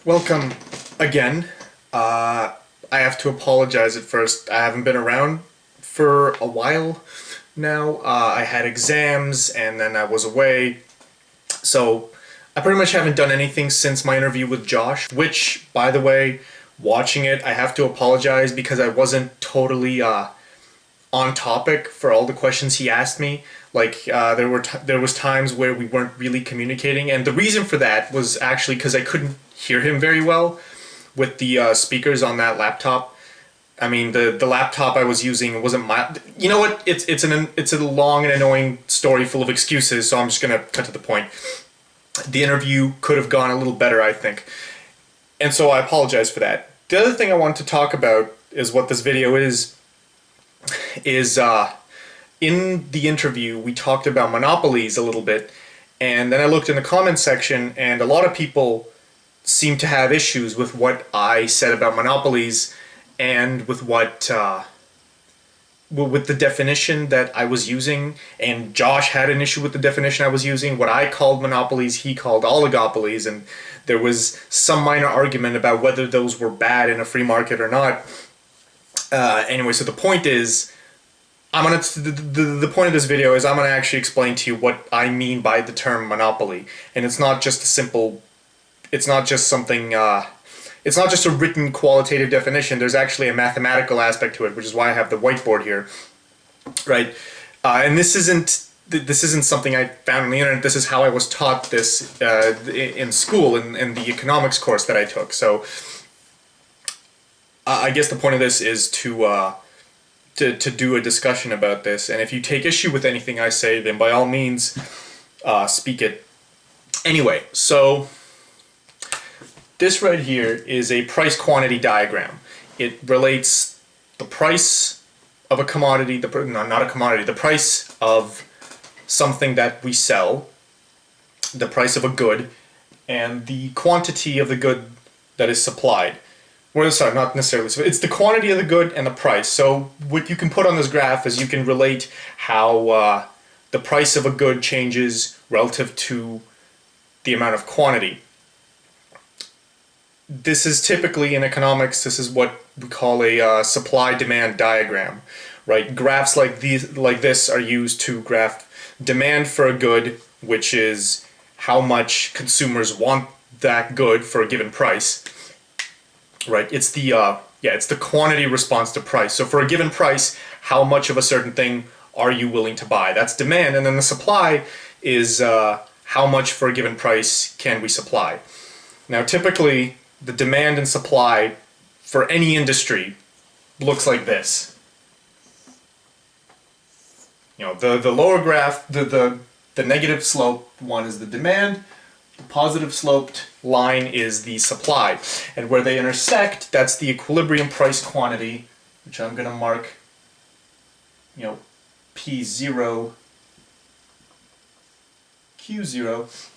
Welcome again. I have to apologize at first. I haven't been around for a while now. I had exams and then I was away. So I pretty much haven't done anything since my interview with Josh, which, by the way, watching it, I have to apologize because I wasn't totally on topic for all the questions he asked me. Like there was times where we weren't really communicating, and the reason for that was actually because I couldn't hear him very well with the speakers on that laptop. I mean, the laptop I was using wasn't my. You know what? It's a long and annoying story full of excuses. So I'm just gonna cut to the point. The interview could have gone a little better, I think, and so I apologize for that. The other thing I want to talk about is what this video is. In the interview, we talked about monopolies a little bit, and then I looked in the comments section, and a lot of people seem to have issues with what I said about monopolies and with with the definition that I was using. And Josh had an issue with the definition I was using. What I called monopolies, he called oligopolies, and there was some minor argument about whether those were bad in a free market or not. Anyway, so the point is, the point of this video is I'm gonna actually explain to you what I mean by the term monopoly, and it's not just a simple, it's not just something, it's not just a written qualitative definition. There's actually a mathematical aspect to it, which is why I have the whiteboard here, right? And this isn't something I found on the internet. This is how I was taught this in school in the economics course that I took. So I guess the point of this is to do a discussion about this, and if you take issue with anything I say, then by all means speak it. Anyway, so this right here is a price quantity diagram. It relates the price of a commodity, not a commodity, the price of something that we sell, the price of a good, and the quantity of the good that is supplied. Well, sorry, not necessarily. So it's the quantity of the good and the price. So what you can put on this graph is you can relate how the price of a good changes relative to the amount of quantity. This is typically in economics, this is what we call a supply-demand diagram, right? Graphs like this are used to graph demand for a good, which is how much consumers want that good for a given price. Right, it's the quantity response to price. So for a given price, how much of a certain thing are you willing to buy? That's demand, and then the supply is how much for a given price can we supply. Now typically, the demand and supply for any industry looks like this. You know, the lower graph, the negative slope one is the demand. The positive sloped line is the supply, and where they intersect, that's the equilibrium price quantity, which I'm going to mark, you know, P0, Q0.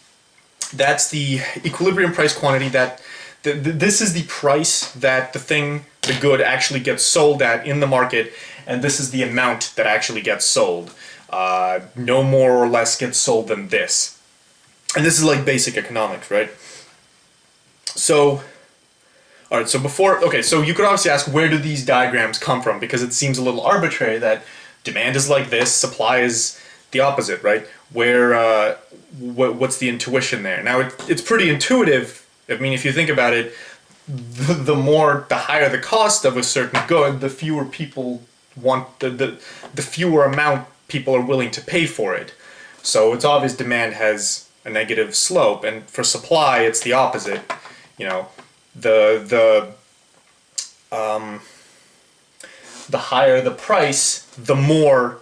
That's the equilibrium price quantity that this is the price that the good actually gets sold at in the market, and this is the amount that actually gets sold. No more or less gets sold than this. And this is like basic economics, right? So, alright, so you could obviously ask, where do these diagrams come from? Because it seems a little arbitrary that demand is like this, supply is the opposite, right? What's the intuition there? Now, it's pretty intuitive. I mean, if you think about it, the higher the cost of a certain good, the fewer people want, the fewer amount people are willing to pay for it. So it's obvious demand has a negative slope, and for supply it's the opposite. You know, the higher the price, the more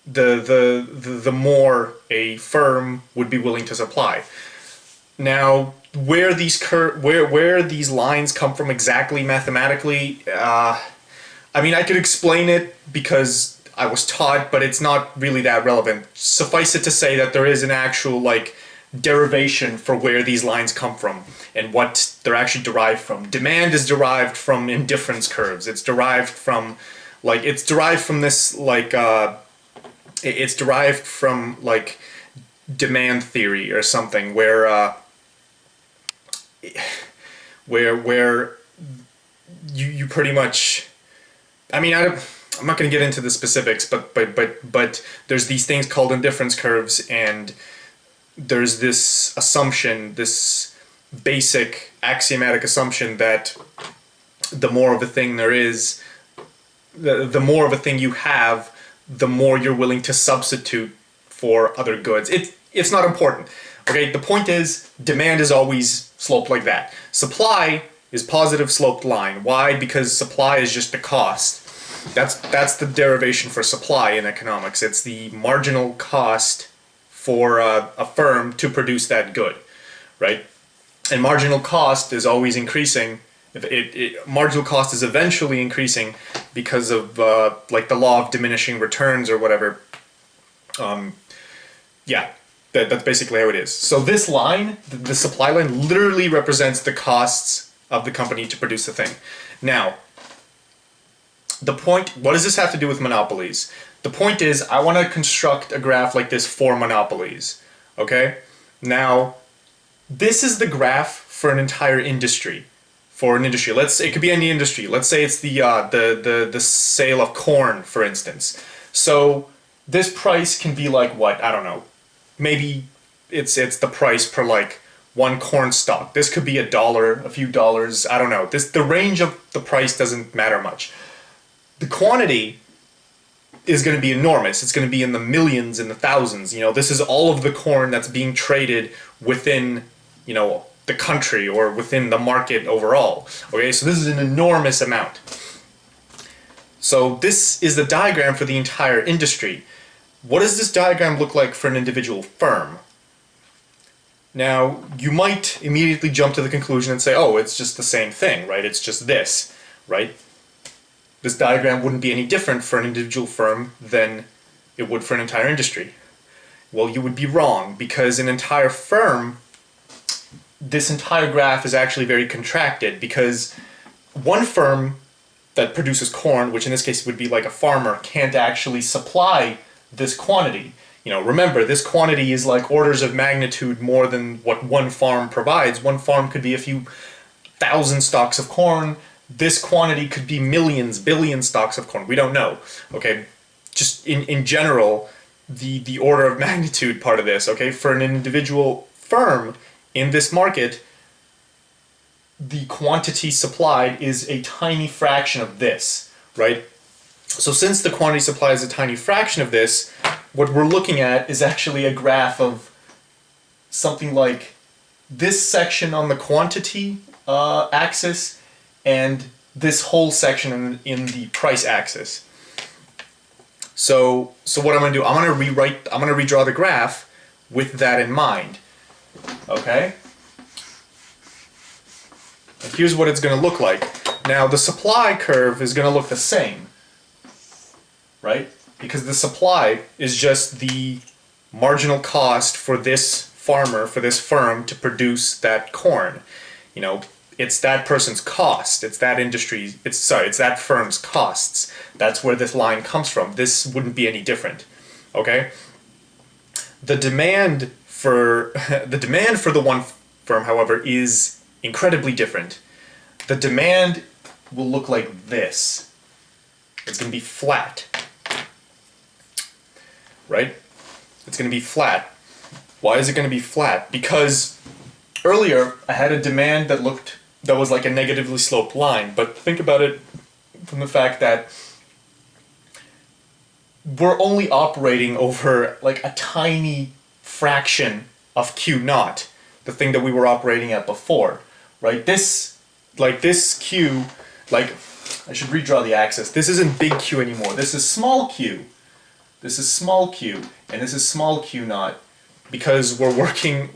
the more a firm would be willing to supply. Now, where these lines come from exactly mathematically, I mean, I could explain it because I was taught, but it's not really that relevant. Suffice it to say that there is an actual, like, derivation for where these lines come from and what they're actually derived from. Demand is derived from indifference curves. It's derived from, like, it's derived from demand theory or something, where where you pretty much, I mean, I'm not going to get into the specifics, but there's these things called indifference curves, and there's this assumption, this basic axiomatic assumption that the more of a thing there is, the more of a thing you have, the more you're willing to substitute for other goods. It's not important. Okay, the point is, demand is always sloped like that. Supply is positive sloped line. Why? Because supply is just the cost. That's the derivation for supply in economics. It's the marginal cost for a firm to produce that good, right? And marginal cost is always increasing. Marginal cost is eventually increasing because of like the law of diminishing returns or whatever. Yeah, that's basically how it is. So this line, the supply line, literally represents the costs of the company to produce the thing. Now, the point, what does this have to do with monopolies? The point is, I want to construct a graph like this for monopolies, okay? Now, this is the graph for an entire industry. For an industry, it could be any industry. Let's say it's the sale of corn, for instance. So this price can be like what? I don't know. Maybe it's the price per like one corn stalk. This could be $1, a few dollars. I don't know. The range of the price doesn't matter much. The quantity is going to be enormous. It's going to be in the millions, in the thousands. You know, this is all of the corn that's being traded within, you know, the country or within the market overall. Okay, so this is an enormous amount. So this is the diagram for the entire industry. What does this diagram look like for an individual firm? Now, you might immediately jump to the conclusion and say, oh, it's just the same thing, right? It's just this, right? This diagram wouldn't be any different for an individual firm than it would for an entire industry. Well, you would be wrong, because an entire firm, this entire graph is actually very contracted, because one firm that produces corn, which in this case would be like a farmer, can't actually supply this quantity. You know, remember, this quantity is like orders of magnitude more than what one farm provides. One farm could be a few thousand stalks of corn. This quantity could be millions, billions stalks of corn. We don't know. Okay, just in general, the order of magnitude part of this, okay, for an individual firm in this market, the quantity supplied is a tiny fraction of this, right? So since the quantity supplied is a tiny fraction of this, what we're looking at is actually a graph of something like this section on the quantity axis and this whole section in the price axis. So what I'm going to do, I'm going to redraw the graph with that in mind. Okay? And here's what it's going to look like. Now the supply curve is going to look the same, right? Because the supply is just the marginal cost for this farmer, for this firm to produce that corn. You know, it's that person's cost. It's that industry. It's that firm's costs. That's where this line comes from. This wouldn't be any different. Okay? The demand for the one firm, however, is incredibly different. The demand will look like this. It's going to be flat. Right? It's going to be flat. Why is it going to be flat? Because earlier I had a demand that was like a negatively sloped line, but think about it from the fact that we're only operating over like a tiny fraction of Q naught, the thing that we were operating at before, right? This Q, like, I should redraw the axis. This isn't big Q anymore. This is small q. This is small q, and this is small q naught, because we're working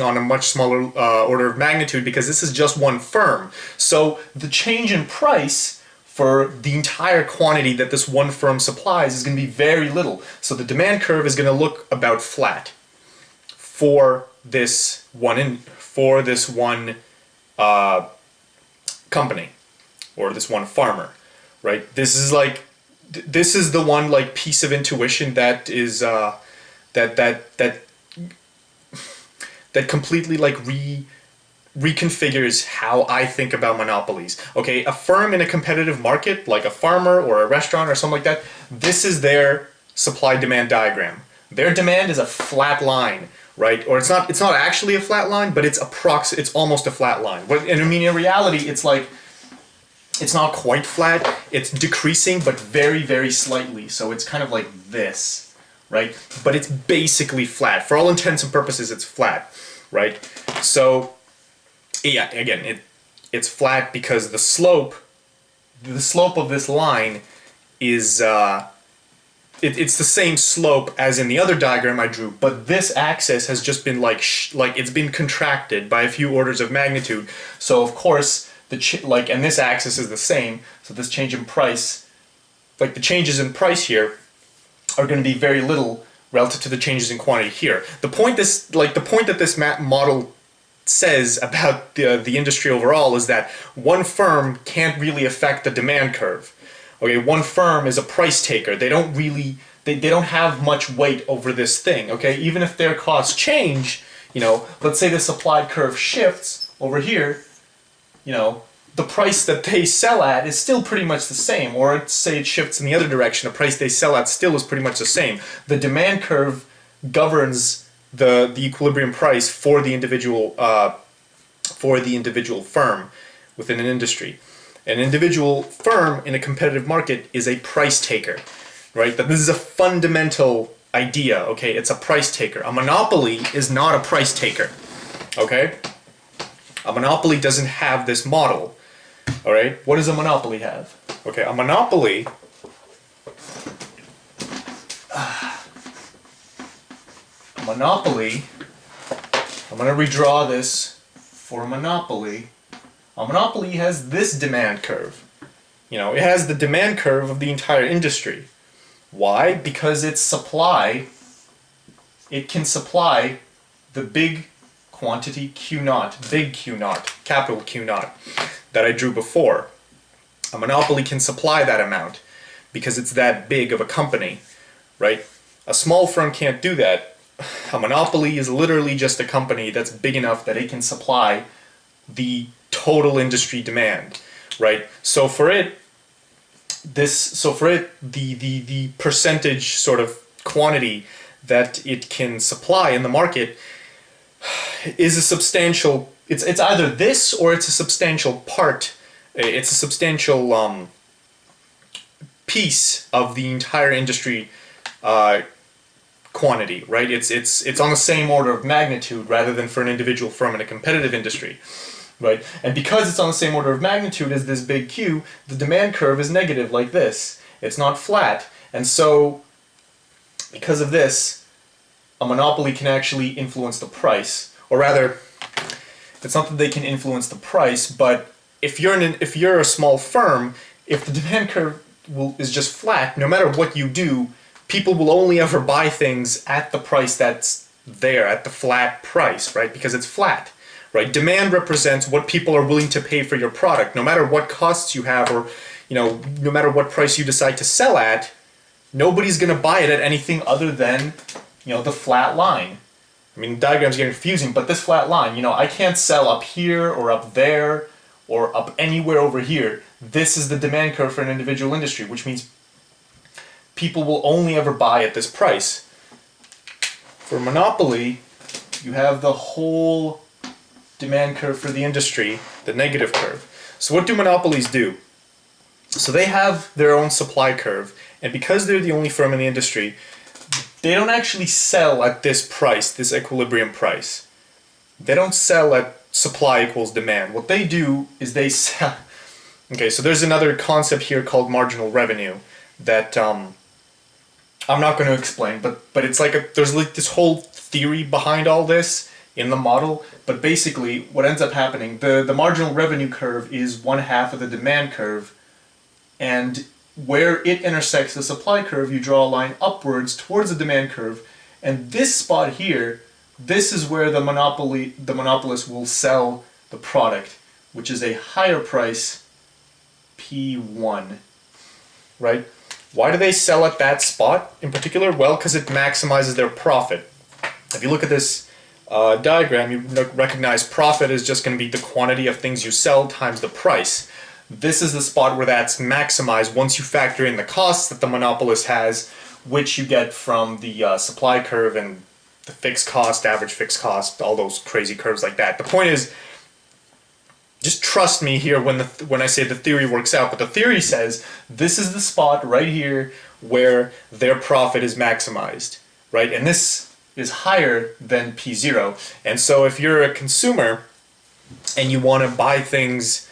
on a much smaller order of magnitude, because this is just one firm. So the change in price for the entire quantity that this one firm supplies is going to be very little. So the demand curve is going to look about flat for this one company, or this one farmer, right? This is the one like piece of intuition that is that completely like reconfigures how I think about monopolies. Okay, a firm in a competitive market, like a farmer or a restaurant or something like that, this is their supply-demand diagram. Their demand is a flat line, right? Or it's not actually a flat line, but it's almost a flat line. And I mean, in reality, it's like, it's not quite flat, it's decreasing, but very, very slightly. So it's kind of like this, right? But it's basically flat. For all intents and purposes, it's flat, right? So, yeah, again, it's flat because the slope of this line is, it's the same slope as in the other diagram I drew, but this axis has just been like it's been contracted by a few orders of magnitude. So of course, and this axis is the same, so this change in price, like the changes in price here, are going to be very little relative to the changes in quantity here. The point that this model says about the industry overall is that one firm can't really affect the demand curve. Okay, one firm is a price taker. They don't really, they don't have much weight over this thing. Okay, even if their costs change, let's say the supply curve shifts over here, the price that they sell at is still pretty much the same. Or say it shifts in the other direction, the price they sell at still is pretty much the same. The demand curve governs the equilibrium price for the individual firm within an industry. An individual firm in a competitive market is a price taker, right? That this is a fundamental idea, okay? It's a price taker. A monopoly is not a price taker, okay? A monopoly doesn't have this model, all right? What does a monopoly have? Okay, a monopoly I'm going to redraw this for a monopoly. A monopoly has this demand curve. It has the demand curve of the entire industry. Why? Because it can supply the big quantity Q naught, big Q naught, capital Q naught, that I drew before. A monopoly can supply that amount because it's that big of a company, right? A small firm can't do that. A monopoly is literally just a company that's big enough that it can supply the total industry demand, right? So for it, the percentage sort of quantity that it can supply in the market is a substantial. It's either this or it's a substantial part. It's a substantial piece of the entire industry quantity, right? It's on the same order of magnitude rather than for an individual firm in a competitive industry, right? And because it's on the same order of magnitude as this big Q, the demand curve is negative like this. It's not flat. And so, because of this, a monopoly can actually influence the price. Or rather, it's not that they can influence the price, but if you're a small firm, if the demand curve is just flat, no matter what you do, people will only ever buy things at the price that's there, at the flat price, right? Because it's flat, right? Demand represents what people are willing to pay for your product, no matter what costs you have, or no matter what price you decide to sell at. Nobody's going to buy it at anything other than the flat line. I mean, the diagram's getting confusing, but this flat line, I can't sell up here or up there or up anywhere over here. This is the demand curve for an individual industry, which means people will only ever buy at this price. For monopoly, you have the whole demand curve for the industry, the negative curve. So what do monopolies do? So they have their own supply curve, and because they're the only firm in the industry, they don't actually sell at this price, this equilibrium price. They don't sell at supply equals demand. What they do is they sell. Okay, so there's another concept here called marginal revenue that I'm not going to explain, but it's like there's like this whole theory behind all this in the model. But basically, what ends up happening, the marginal revenue curve is 1/2 of the demand curve, and where it intersects the supply curve, you draw a line upwards towards the demand curve, and this spot here, this is where the monopolist will sell the product, which is a higher price, P1, right? Why do they sell at that spot in particular? Well, because it maximizes their profit. If you look at this diagram, you recognize profit is just going to be the quantity of things you sell times the price. This is the spot where that's maximized once you factor in the costs that the monopolist has, which you get from the supply curve and the fixed cost, average fixed cost, all those crazy curves like that. The point is, just trust me here when I say the theory works out, but the theory says this is the spot right here where their profit is maximized, right? And this is higher than P0. And so if you're a consumer and you want to buy things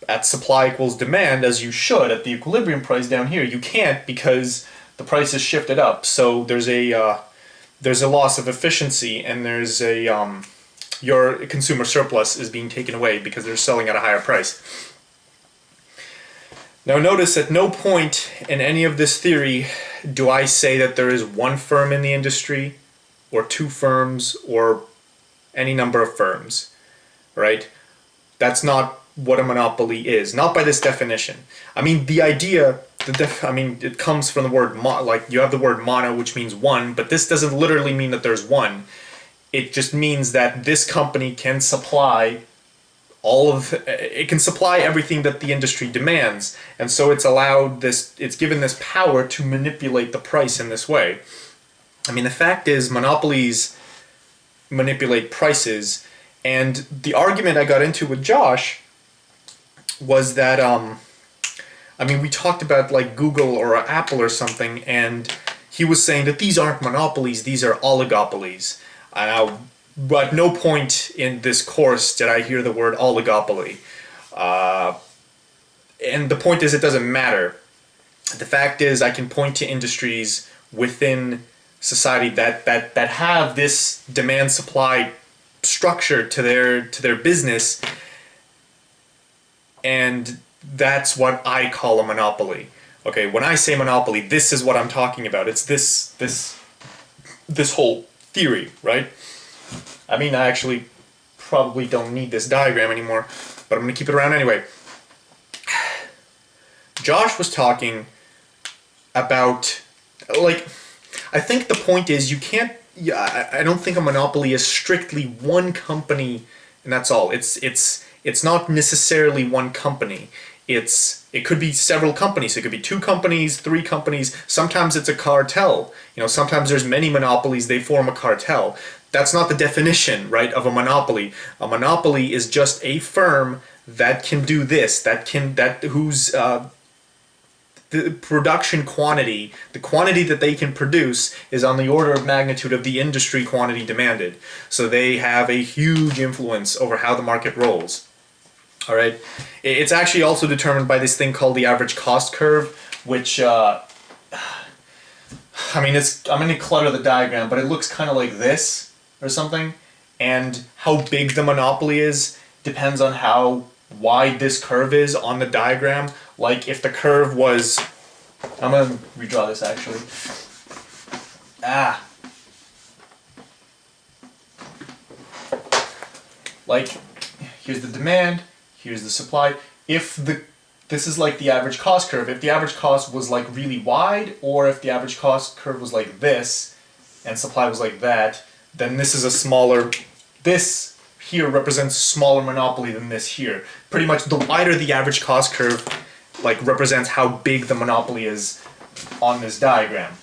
at supply equals demand, as you should at the equilibrium price down here, you can't because the price is shifted up. So there's a loss of efficiency, and there's your consumer surplus is being taken away because they're selling at a higher price. Now notice at no point in any of this theory do I say that there is one firm in the industry or two firms or any number of firms, right? That's not what a monopoly is, not by this definition. I mean, the idea, it comes from the word like you have the word mono, which means one, but this doesn't literally mean that there's one. It just means that this company can supply it can supply everything that the industry demands, and so it's given this power to manipulate the price in this way. I mean, the fact is, monopolies manipulate prices, and the argument I got into with Josh was that, we talked about like Google or Apple or something, and he was saying that these aren't monopolies, these are oligopolies. But at no point in this course did I hear the word oligopoly. And the point is, it doesn't matter. The fact is, I can point to industries within society that have this demand-supply structure to their business, and that's what I call a monopoly. Okay, when I say monopoly, this is what I'm talking about. It's this whole theory, right? I mean, I actually probably don't need this diagram anymore, but I'm going to keep it around anyway. Josh was talking about, like, I think the point is you can't, I don't think a monopoly is strictly one company and that's all. It's not necessarily one company. It could be several companies. It could be two companies, three companies. Sometimes it's a cartel. Sometimes there's many monopolies, they form a cartel. That's not the definition, right, of a monopoly. A monopoly is just a firm that can do this, whose the production quantity, the quantity that they can produce is on the order of magnitude of the industry quantity demanded. So they have a huge influence over how the market rolls. All right. It's actually also determined by this thing called the average cost curve, which, I'm going to clutter the diagram, but it looks kind of like this or something. And how big the monopoly is depends on how wide this curve is on the diagram. Like if the curve was, I'm going to redraw this actually. Like here's the demand, here's the supply. This is like the average cost curve. If the average cost was like really wide, or if the average cost curve was like this and supply was like that, then this is a smaller, this here represents a smaller monopoly than this here. Pretty much the wider the average cost curve like represents how big the monopoly is on this diagram.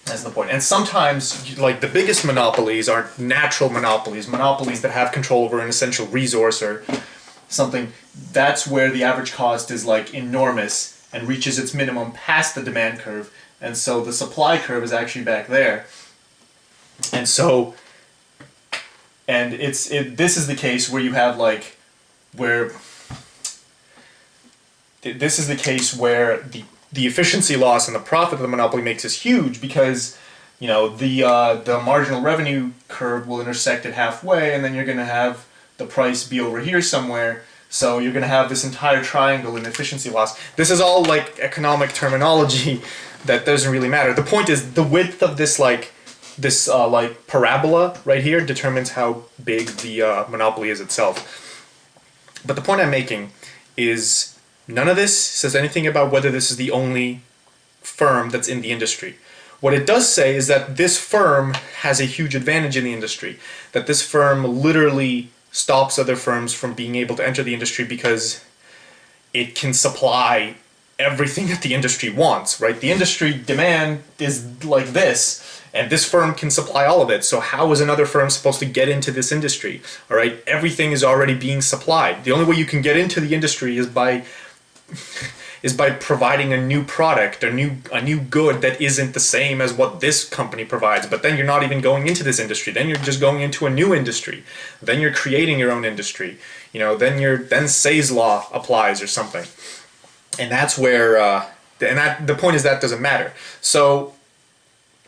That's the point. And sometimes like the biggest monopolies are natural monopolies that have control over an essential resource or something. That's where the average cost is like enormous and reaches its minimum past the demand curve, and so the supply curve is actually back there. And so, this is the case where you have like, this is the case where the efficiency loss and the profit that the monopoly makes is huge because, the marginal revenue curve will intersect it halfway, and then you're going to have the price be over here somewhere. So you're going to have this entire triangle in efficiency loss. This is all like economic terminology that doesn't really matter. The point is the width of this parabola right here determines how big the monopoly is itself. But the point I'm making is none of this says anything about whether this is the only firm that's in the industry. What it does say is that this firm has a huge advantage in the industry, that this firm literally stops other firms from being able to enter the industry because it can supply everything that the industry wants, right? The industry demand is like this, and this firm can supply all of it. So how is another firm supposed to get into this industry? All right, everything is already being supplied. The only way you can get into the industry is by providing a new product, a new good that isn't the same as what this company provides. But then you're not even going into this industry. Then you're just going into a new industry. Then you're creating your own industry. Then Say's law applies or something. And that's where the point is that doesn't matter. So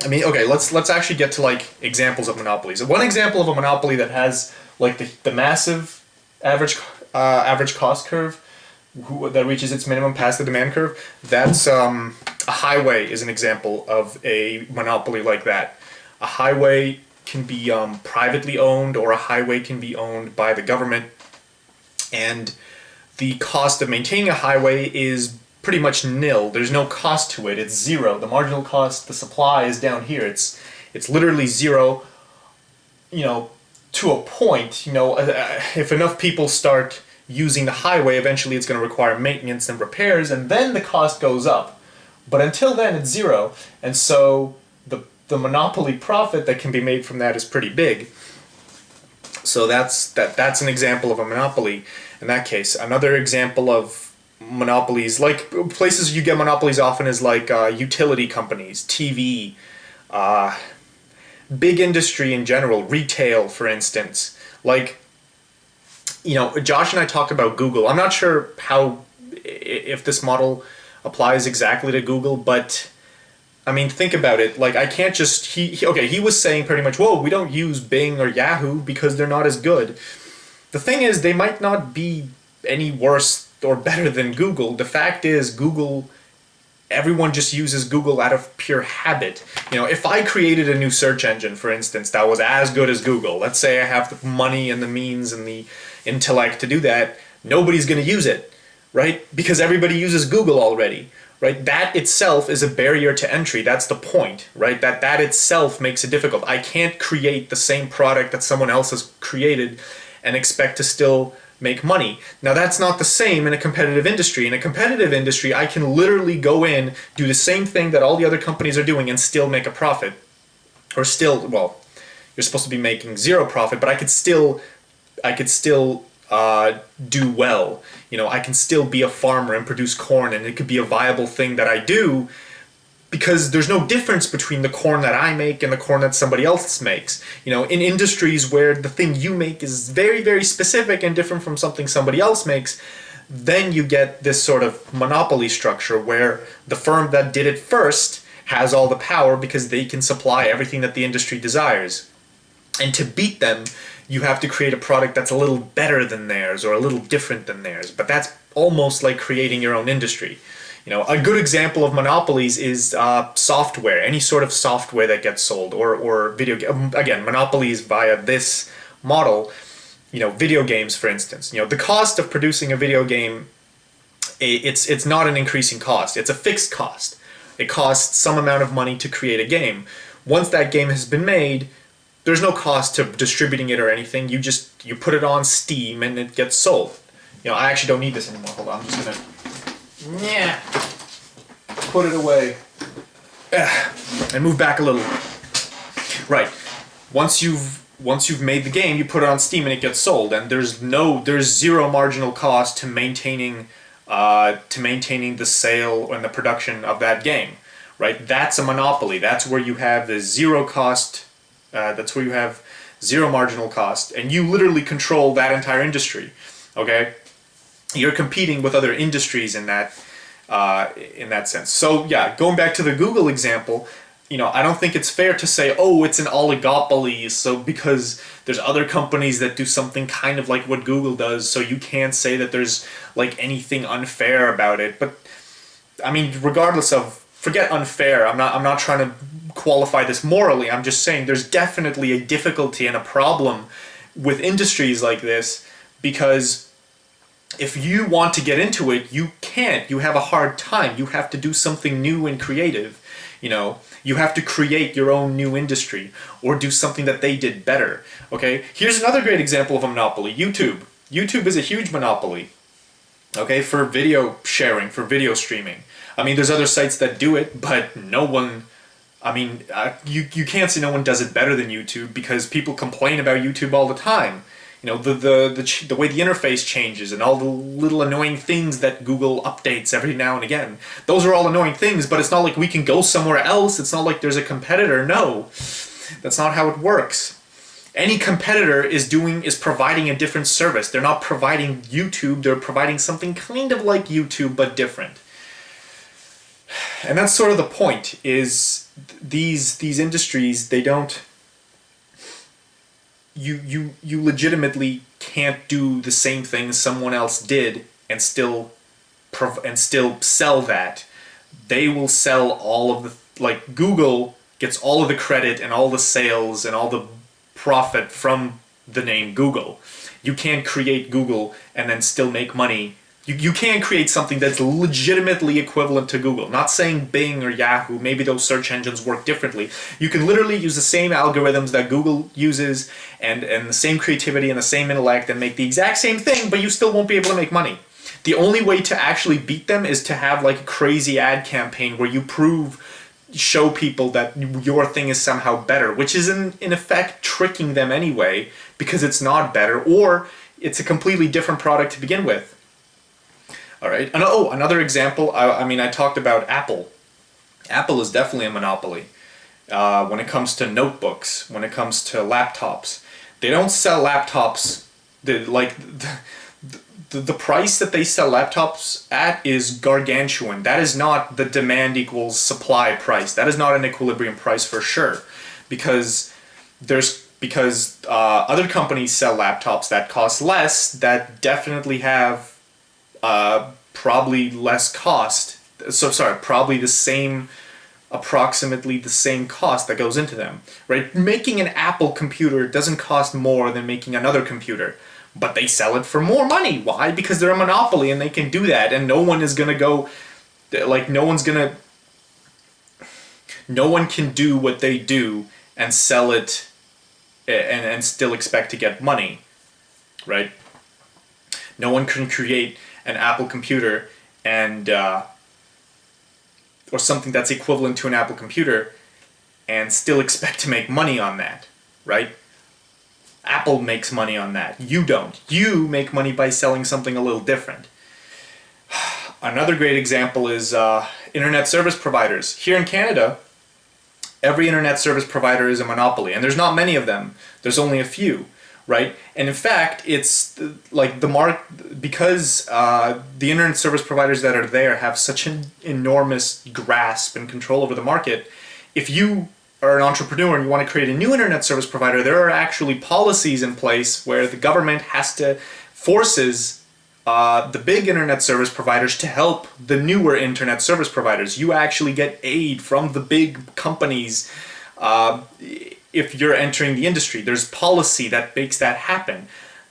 I mean, okay, let's actually get to like examples of monopolies. One example of a monopoly that has like the massive average cost curve that reaches its minimum past the demand curve. That's a highway is an example of a monopoly like that. A highway can be privately owned, or a highway can be owned by the government, and the cost of maintaining a highway is pretty much nil. There's no cost to it. It's zero. The marginal cost, the supply, is down here. It's literally zero. To a point. If enough people start using the highway, eventually it's going to require maintenance and repairs, and then the cost goes up. But until then, it's zero. And so the monopoly profit that can be made from that is pretty big. So that's an example of a monopoly in that case. Another example of monopolies, like places you get monopolies often, is like utility companies, TV, big industry in general, retail, for instance. Like, Josh and I talked about Google. I'm not sure if this model applies exactly to Google, but I mean, think about it. Like, I can't just, he was saying pretty much, whoa, we don't use Bing or Yahoo because they're not as good. The thing is, they might not be any worse or better than Google. The fact is, Google, everyone just uses Google out of pure habit. If I created a new search engine, for instance, that was as good as Google, let's say I have the money and the means and the intellect to do that, nobody's going to use it, right? Because everybody uses Google already, right? That itself is a barrier to entry. That's the point, right? That itself makes it difficult. I can't create the same product that someone else has created and expect to still make money. Now, that's not the same in a competitive industry. In a competitive industry, I can literally go in, do the same thing that all the other companies are doing, and still make a profit. Or still, well, you're supposed to be making zero profit, but I could still do well. I can still be a farmer and produce corn, and it could be a viable thing that I do, because there's no difference between the corn that I make and the corn that somebody else makes. In industries where the thing you make is very, very specific and different from something somebody else makes, then you get this sort of monopoly structure where the firm that did it first has all the power because they can supply everything that the industry desires. And to beat them, you have to create a product that's a little better than theirs or a little different than theirs. But that's almost like creating your own industry. A good example of monopolies is software, any sort of software that gets sold, or video again, monopolies via this model. Video games, for instance. The cost of producing a video game, it's not an increasing cost. It's a fixed cost. It costs some amount of money to create a game. Once that game has been made, there's no cost to distributing it or anything. You put it on Steam and it gets sold. I actually don't need this anymore. Hold on, I'm just gonna put it away and move back a little. Right. Once you've made the game, you put it on Steam and it gets sold, and there's zero marginal cost to maintaining the sale and the production of that game. Right. That's a monopoly. That's where you have the zero cost. That's where you have zero marginal cost, and you literally control that entire industry. Okay. You're competing with other industries in that sense. So yeah, going back to the Google example, I don't think it's fair to say, oh, it's an oligopoly, so because there's other companies that do something kind of like what Google does, so you can't say that there's like anything unfair about it. But I mean, regardless of, forget unfair, I'm not trying to qualify this morally. I'm just saying there's definitely a difficulty and a problem with industries like this, because If you want to get into it, you can't. You have a hard time. You have to do something new and creative. You have to create your own new industry or do something that they did better. Okay? Here's another great example of a monopoly. YouTube. YouTube is a huge monopoly. Okay, for video sharing, for video streaming. I mean, there's other sites that do it, but no one. I mean, you can't say no one does it better than YouTube because people complain about YouTube all the time. The way the interface changes and all the little annoying things that Google updates every now and again. Those are all annoying things, but it's not like we can go somewhere else. It's not like there's a competitor. No, that's not how it works. Any competitor is providing a different service. They're not providing YouTube, they're providing something kind of like YouTube but different. And that's sort of the point, is these industries, they don't you legitimately can't do the same thing someone else did and still sell that. They will sell all of like Google gets all of the credit and all the sales and all the profit from the name Google. You can't create Google and then still make money. You can't create something that's legitimately equivalent to Google. Not saying Bing or Yahoo, maybe those search engines work differently. You can literally use the same algorithms that Google uses and the same creativity and the same intellect and make the exact same thing, but you still won't be able to make money. The only way to actually beat them is to have like a crazy ad campaign where you show people that your thing is somehow better, which is in effect tricking them anyway, because it's not better, or it's a completely different product to begin with. All right. And another example. I talked about Apple. Apple is definitely a monopoly when it comes to notebooks, when it comes to laptops. They don't sell laptops. The price that they sell laptops at is gargantuan. That is not the demand equals supply price. That is not an equilibrium price for sure, because other companies sell laptops that cost less, that definitely have probably less cost. Probably approximately the same cost that goes into them, right? Making an Apple computer doesn't cost more than making another computer, but they sell it for more money. Why? Because they're a monopoly and they can do that, and no one can do what they do and sell it and still expect to get money, right? No one can create an Apple computer and or something that's equivalent to an Apple computer and still expect to make money on that, right? Apple makes money on that. You don't. You make money by selling something a little different. Another great example is internet service providers. Here in Canada, every internet service provider is a monopoly, and there's not many of them. There's only a few. Right? And in fact, it's like because the internet service providers that are there have such an enormous grasp and control over the market. If you are an entrepreneur and you want to create a new internet service provider, there are actually policies in place where the government forces the big internet service providers to help the newer internet service providers. You actually get aid from the big companies if you're entering the industry. There's policy that makes that happen.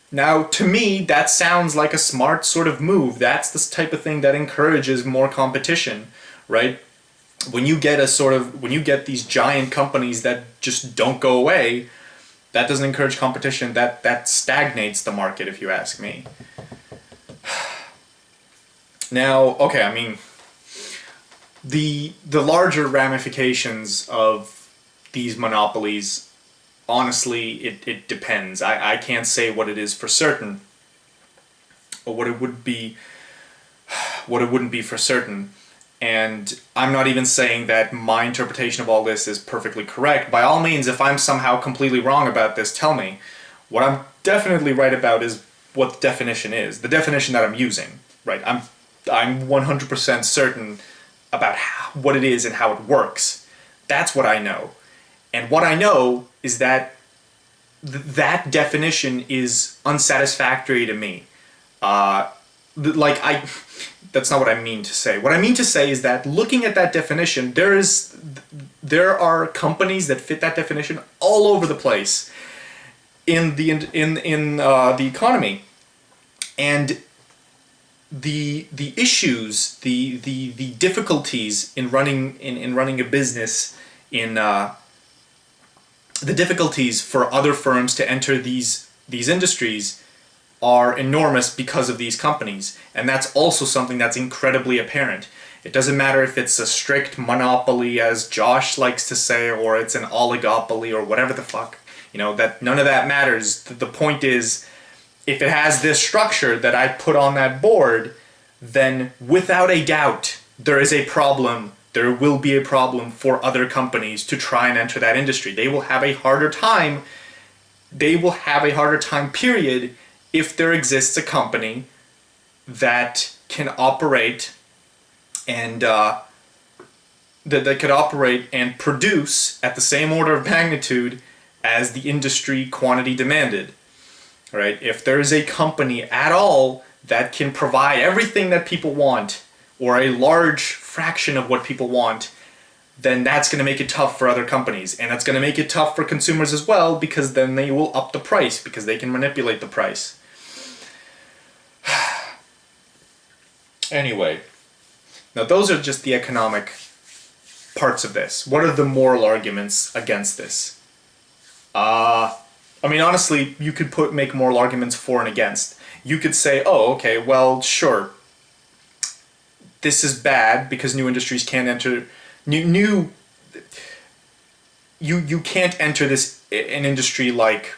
Now, to me, that sounds like a smart sort of move. That's the type of thing that encourages more competition, right? When you get these giant companies that just don't go away, that doesn't encourage competition. That stagnates the market, if you ask me. Now, okay, the larger ramifications of these monopolies, honestly, it depends. I can't say what it is for certain, or what it wouldn't be for certain. And I'm not even saying that my interpretation of all this is perfectly correct. By all means, if I'm somehow completely wrong about this, tell me. What I'm definitely right about is what the definition is, the definition that I'm using. Right? I'm 100% certain about what it is and how it works. That's what I know. And what I know is that that definition is unsatisfactory to me. That's not what I mean to say. What I mean to say is that looking at that definition, there are companies that fit that definition all over the place in the economy, and the issues, the difficulties in running a business, in the difficulties for other firms to enter these industries are enormous because of these companies. And that's also something that's incredibly apparent. It doesn't matter if it's a strict monopoly, as Josh likes to say, or it's an oligopoly, or whatever the fuck. That none of that matters. The point is, if it has this structure that I put on that board, then without a doubt, there is a problem. There will be a problem for other companies to try and enter that industry. They will have a harder time. They will have a harder time, period, if there exists a company that can operate and that could operate and produce at the same order of magnitude as the industry quantity demanded. Right? If there is a company at all that can provide everything that people want, or a large fraction of what people want, then that's going to make it tough for other companies. And that's going to make it tough for consumers as well, because then they will up the price, because they can manipulate the price. Anyway, now those are just the economic parts of this. What are the moral arguments against this? Honestly, you could make moral arguments for and against. You could say, oh, okay, well, sure, this is bad because new industries can't enter. You can't enter an industry like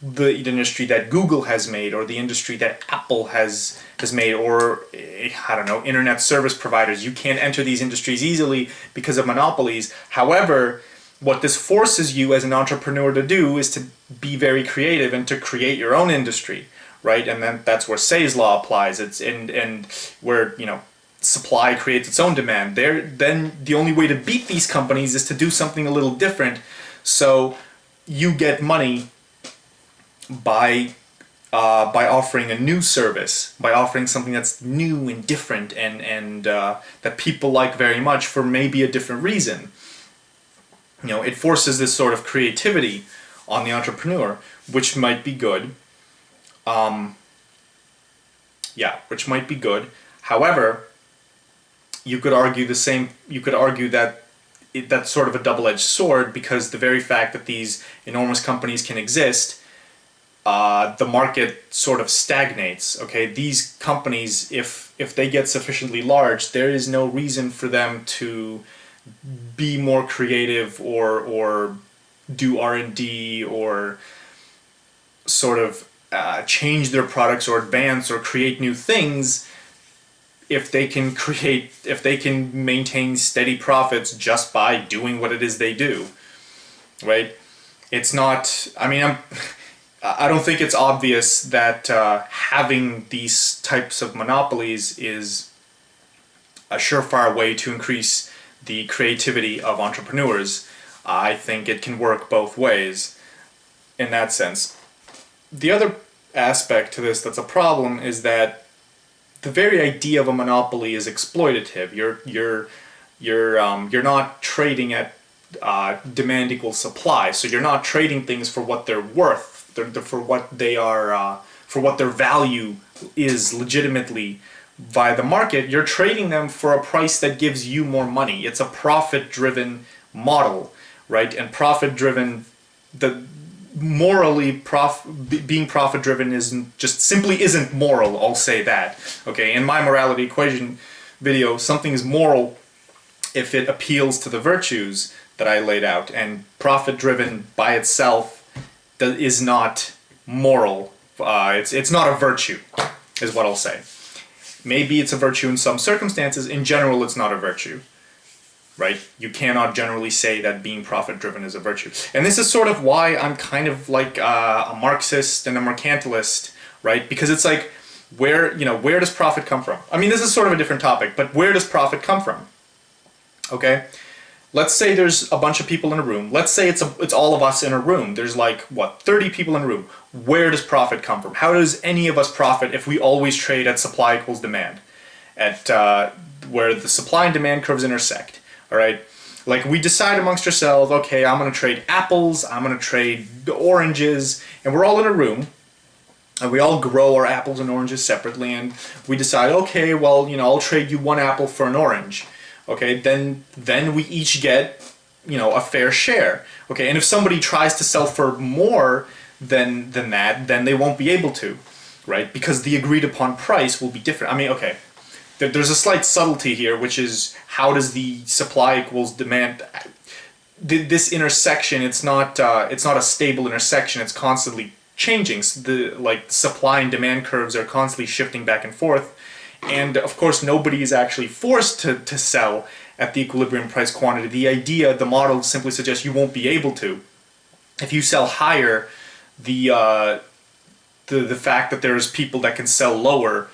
the industry that Google has made, or the industry that Apple has made, or I don't know, internet service providers. You can't enter these industries easily because of monopolies. However, what this forces you as an entrepreneur to do is to be very creative and to create your own industry, right? And then that's where Say's law applies. It's and where supply creates its own demand. Then the only way to beat these companies is to do something a little different. So you get money by offering a new service, by offering something that's new and different and that people like very much for maybe a different reason. It forces this sort of creativity on the entrepreneur, which might be good. Which might be good. However, you could argue the same. You could argue that that's sort of a double-edged sword, because the very fact that these enormous companies can exist, the market sort of stagnates. Okay, these companies, if they get sufficiently large, there is no reason for them to be more creative or do R&D or sort of change their products or advance or create new things if they can maintain steady profits just by doing what it is they do, right? It's not, I don't think it's obvious that having these types of monopolies is a surefire way to increase the creativity of entrepreneurs. I think it can work both ways in that sense. The other aspect to this that's a problem is that the very idea of a monopoly is exploitative. You're not trading at demand equals supply, so you're not trading things for what they're worth, for what they are, for what their value is legitimately via the market. You're trading them for a price that gives you more money. It's a profit-driven model, right? And profit-driven, being profit-driven isn't moral. I'll say that. Okay, in my morality equation video, something is moral if it appeals to the virtues that I laid out, and profit-driven by itself is not moral. It's not a virtue, is what I'll say. Maybe it's a virtue in some circumstances. In general, it's not a virtue, right? You cannot generally say that being profit-driven is a virtue. And this is sort of why I'm kind of like a Marxist and a mercantilist, right? Because it's like, where does profit come from? This is sort of a different topic, but where does profit come from? Okay? Let's say there's a bunch of people in a room. Let's say it's all of us in a room. There's 30 people in a room. Where does profit come from? How does any of us profit if we always trade at supply equals demand? At where the supply and demand curves intersect. All right? Like, we decide amongst ourselves, okay, I'm going to trade apples, I'm going to trade oranges, and we're all in a room, and we all grow our apples and oranges separately, and we decide, okay, well, I'll trade you one apple for an orange. Okay, then we each get, a fair share. Okay, and if somebody tries to sell for more than that, then they won't be able to, right? Because the agreed upon price will be different. I mean, okay, there's a slight subtlety here, which is how does the supply equals demand. This intersection, it's not a stable intersection. It's constantly changing. So the supply and demand curves are constantly shifting back and forth, and of course nobody is actually forced to sell at the equilibrium price quantity. The model simply suggests you won't be able to. If you sell higher, the fact that there's people that can sell lower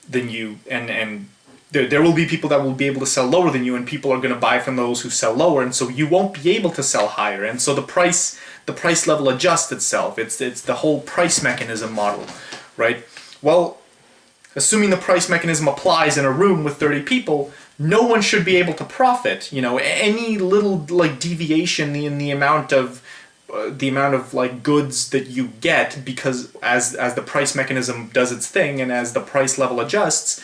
than you, and there will be people that will be able to sell lower than you, and people are going to buy from those who sell lower, and so you won't be able to sell higher, and so the price level adjusts itself. It's the whole price mechanism model, right? Well, assuming the price mechanism applies in a room with 30 people, no one should be able to profit. Any little deviation in the amount of goods that you get, because as the price mechanism does its thing and as the price level adjusts,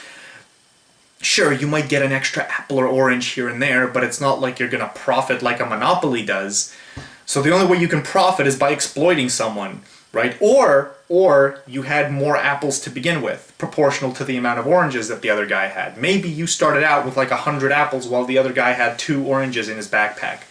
sure, you might get an extra apple or orange here and there, but it's not like you're going to profit like a monopoly does. So the only way you can profit is by exploiting someone, right? Or you had more apples to begin with, proportional to the amount of oranges that the other guy had. Maybe you started out with 100 apples while the other guy had 2 oranges in his backpack.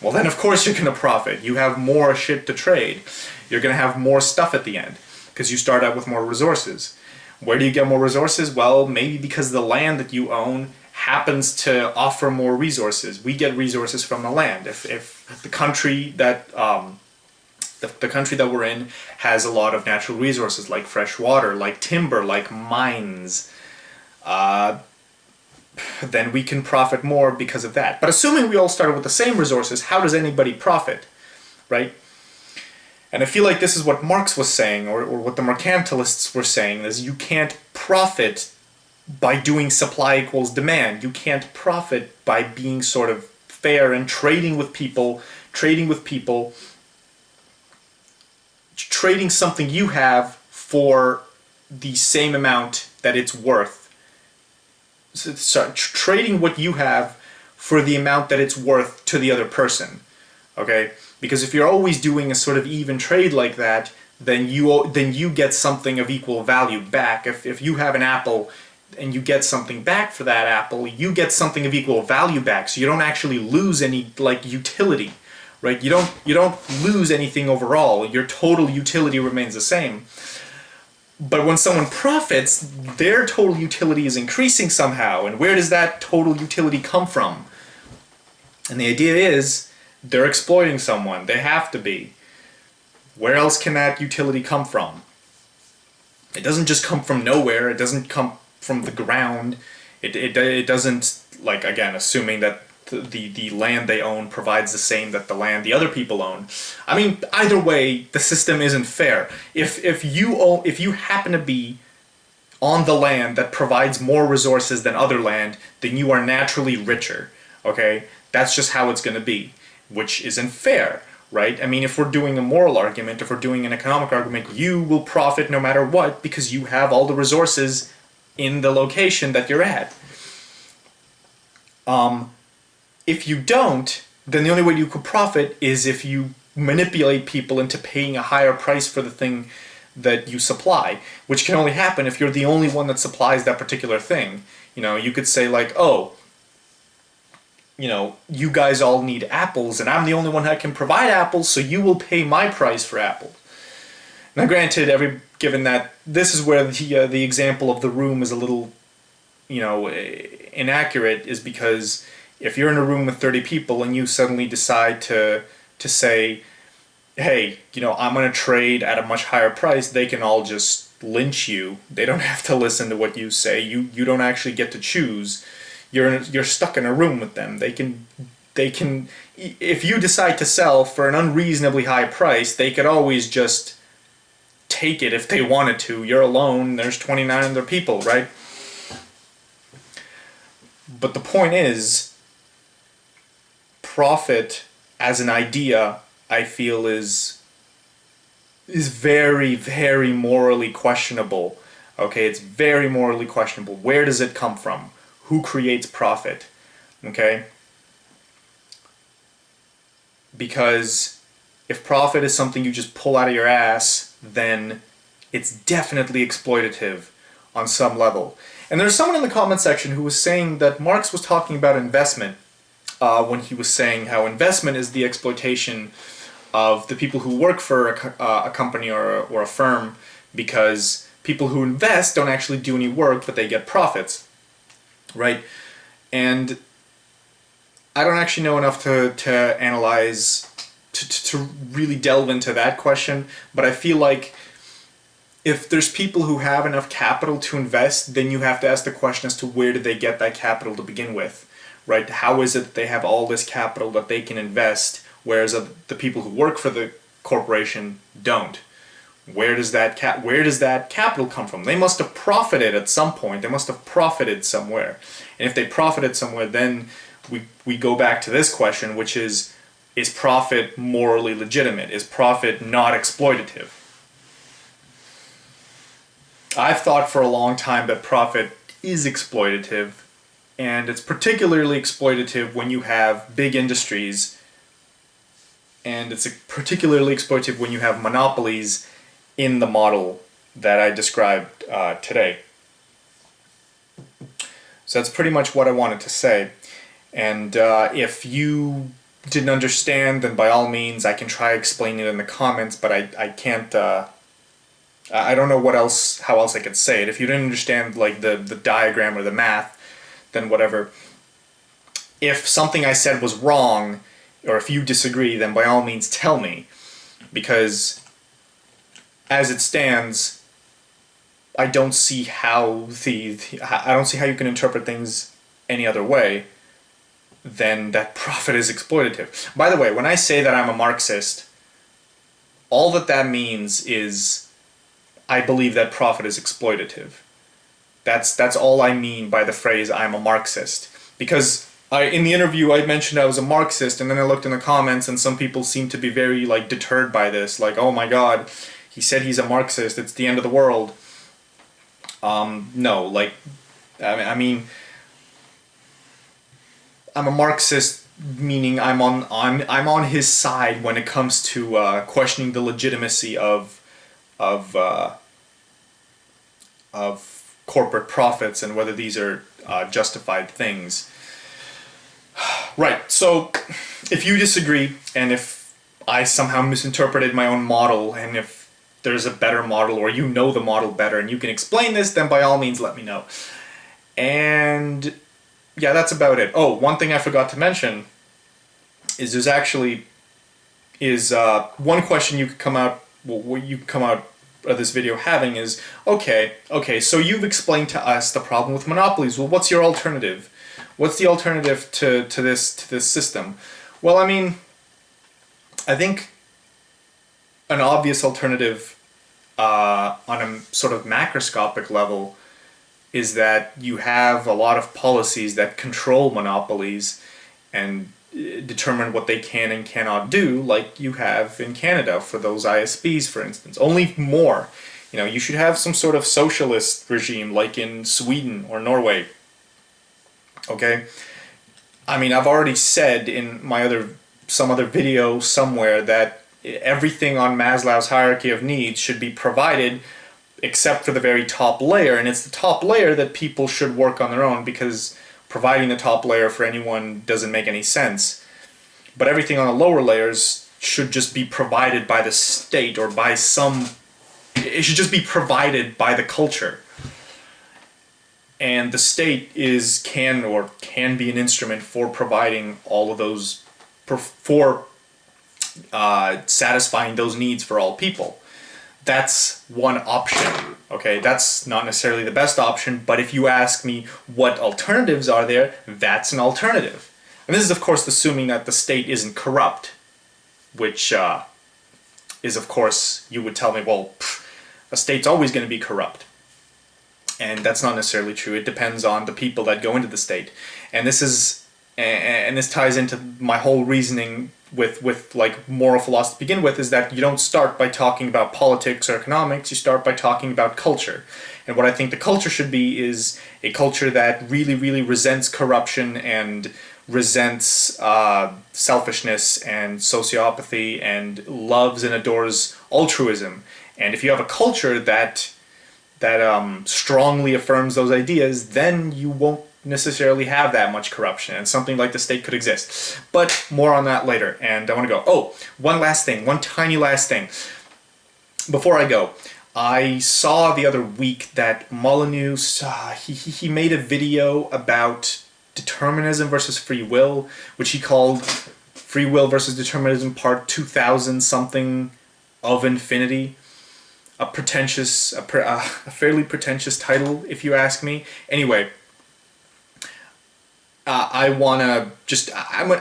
Well, then of course you're going to profit. You have more shit to trade. You're going to have more stuff at the end because you start out with more resources. Where do you get more resources? Well, maybe because the land that you own happens to offer more resources. We get resources from the land. If the country that the country that we're in has a lot of natural resources like fresh water, like timber, like mines, then we can profit more because of that. But assuming we all started with the same resources, how does anybody profit, right? And I feel like this is what Marx was saying, or what the mercantilists were saying, is you can't profit by doing supply equals demand. You can't profit by being sort of fair and trading something you have for the same amount that it's worth. So, trading what you have for the amount that it's worth to the other person. Okay? Because if you're always doing a sort of even trade like that, then you get something of equal value back. If you have an apple and you get something back for that apple, you get something of equal value back. So you don't actually lose any utility, right? You don't lose anything overall. Your total utility remains the same. But when someone profits, their total utility is increasing somehow. And where does that total utility come from? And the idea is, they're exploiting someone. They have to be. Where else can that utility come from? It doesn't just come from nowhere. It doesn't come from the ground. It doesn't, again, assuming that the land they own provides the same that the land the other people own. I mean, either way, the system isn't fair. If you happen to be on the land that provides more resources than other land, then you are naturally richer. Okay? That's just how it's going to be. Which isn't fair, right? I mean, if we're doing a moral argument, if we're doing an economic argument, you will profit no matter what because you have all the resources in the location that you're at. If you don't, then the only way you could profit is if you manipulate people into paying a higher price for the thing that you supply, which can only happen if you're the only one that supplies that particular thing. You could say you guys all need apples, and I'm the only one that can provide apples, so you will pay my price for apples. Now, granted, given that this is where the example of the room is a little, inaccurate, is because if you're in a room with 30 people and you suddenly decide to say, hey, I'm going to trade at a much higher price, they can all just lynch you. They don't have to listen to what you say. You don't actually get to choose. You're stuck in a room with them. They can if you decide to sell for an unreasonably high price, they could always just take it if they wanted to. You're alone, there's 29 other people, right? But the point is, profit as an idea, I feel, is is very, very morally questionable. Okay, it's very morally questionable. Where does it come from? Who creates profit? Okay? Because if profit is something you just pull out of your ass, then it's definitely exploitative on some level. And there's someone in the comment section who was saying that Marx was talking about investment when he was saying how investment is the exploitation of the people who work for a company or a firm, because people who invest don't actually do any work, but they get profits, right? And I don't actually know enough to analyze, to really delve into that question, but I feel like if there's people who have enough capital to invest, then you have to ask the question as to where did they get that capital to begin with, right? How is it that they have all this capital that they can invest, whereas the people who work for the corporation don't? Where does that capital come from? They must have profited at some point. They must have profited somewhere. And if they profited somewhere, then we go back to this question, which is profit morally legitimate? Is profit not exploitative? I've thought for a long time that profit is exploitative, and it's particularly exploitative when you have big industries, and it's particularly exploitative when you have monopolies in the model that I described today. So that's pretty much what I wanted to say. And if you didn't understand, then by all means I can try explaining it in the comments, but I can't, I don't know how else I could say it. If you didn't understand like the diagram or the math, then whatever. If something I said was wrong, or if you disagree, then by all means tell me, because as it stands, I don't see how I don't see how you can interpret things any other way than that profit is exploitative. By the way, when I say that I'm a Marxist, all that means is I believe that profit is exploitative. That's all I mean by the phrase I'm a Marxist. Because in the interview I mentioned I was a Marxist, and then I looked in the comments and some people seemed to be very like deterred by this, like, oh my god, he said he's a Marxist, it's the end of the world. No, like, I mean, I'm a Marxist, meaning I'm on his side when it comes to questioning the legitimacy of corporate profits and whether these are justified things. Right. So, if you disagree, and if I somehow misinterpreted my own model, and if there's a better model, or you know the model better and you can explain this, then by all means let me know. And yeah, that's about it. Oh, one thing I forgot to mention is there's actually one question you could come out of this video having is, okay, so you've explained to us the problem with monopolies. Well, what's your alternative? What's the alternative to this system? Well, I mean, I think an obvious alternative on a sort of macroscopic level is that you have a lot of policies that control monopolies and determine what they can and cannot do, like you have in Canada for those ISPs, for instance. Only more. You know, you should have some sort of socialist regime like in Sweden or Norway. Okay? I mean, I've already said in some other video somewhere that everything on Maslow's hierarchy of needs should be provided except for the very top layer, and it's the top layer that people should work on their own, because providing the top layer for anyone doesn't make any sense. But everything on the lower layers should just be provided by the state or by it should just be provided by the culture. And the state can be an instrument for providing all of those, for satisfying those needs for all people. That's one option, okay? That's not necessarily the best option, but if you ask me what alternatives are there, that's an alternative. And this is, of course, assuming that the state isn't corrupt, which is, of course, you would tell me, well, a state's always going to be corrupt. And that's not necessarily true. It depends on the people that go into the state. And this ties into my whole reasoning with like moral philosophy to begin with is that you don't start by talking about politics or economics, you start by talking about culture. And what I think the culture should be is a culture that really, really resents corruption and resents selfishness and sociopathy and loves and adores altruism. And if you have a culture that strongly affirms those ideas, then you won't necessarily have that much corruption, and something like the state could exist. But more on that later. And I want to go, oh, one last thing, one tiny last thing. Before I go, I saw the other week that Molyneux, he made a video about determinism versus free will, which he called Free Will versus Determinism Part 2000 something of Infinity. A fairly pretentious title, if you ask me. Anyway, I'm gonna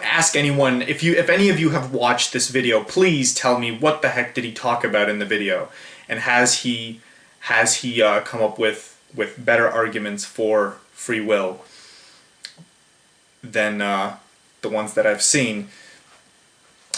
ask anyone, if any of you have watched this video, please tell me what the heck did he talk about in the video, and has he come up with better arguments for free will than the ones that I've seen.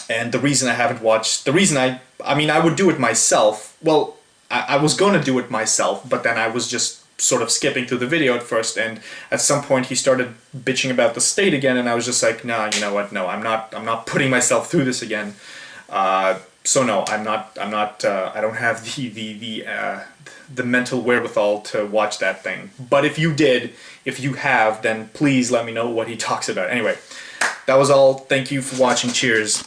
And the reason I haven't watched, I mean, I would do it myself. Well, I was going to do it myself, but then I was just sort of skipping through the video at first, and at some point he started bitching about the state again, and I was just like, nah, you know what? No, I'm not putting myself through this again. So no, I don't have the mental wherewithal to watch that thing. But if you have, then please let me know what he talks about. Anyway, that was all. Thank you for watching. Cheers.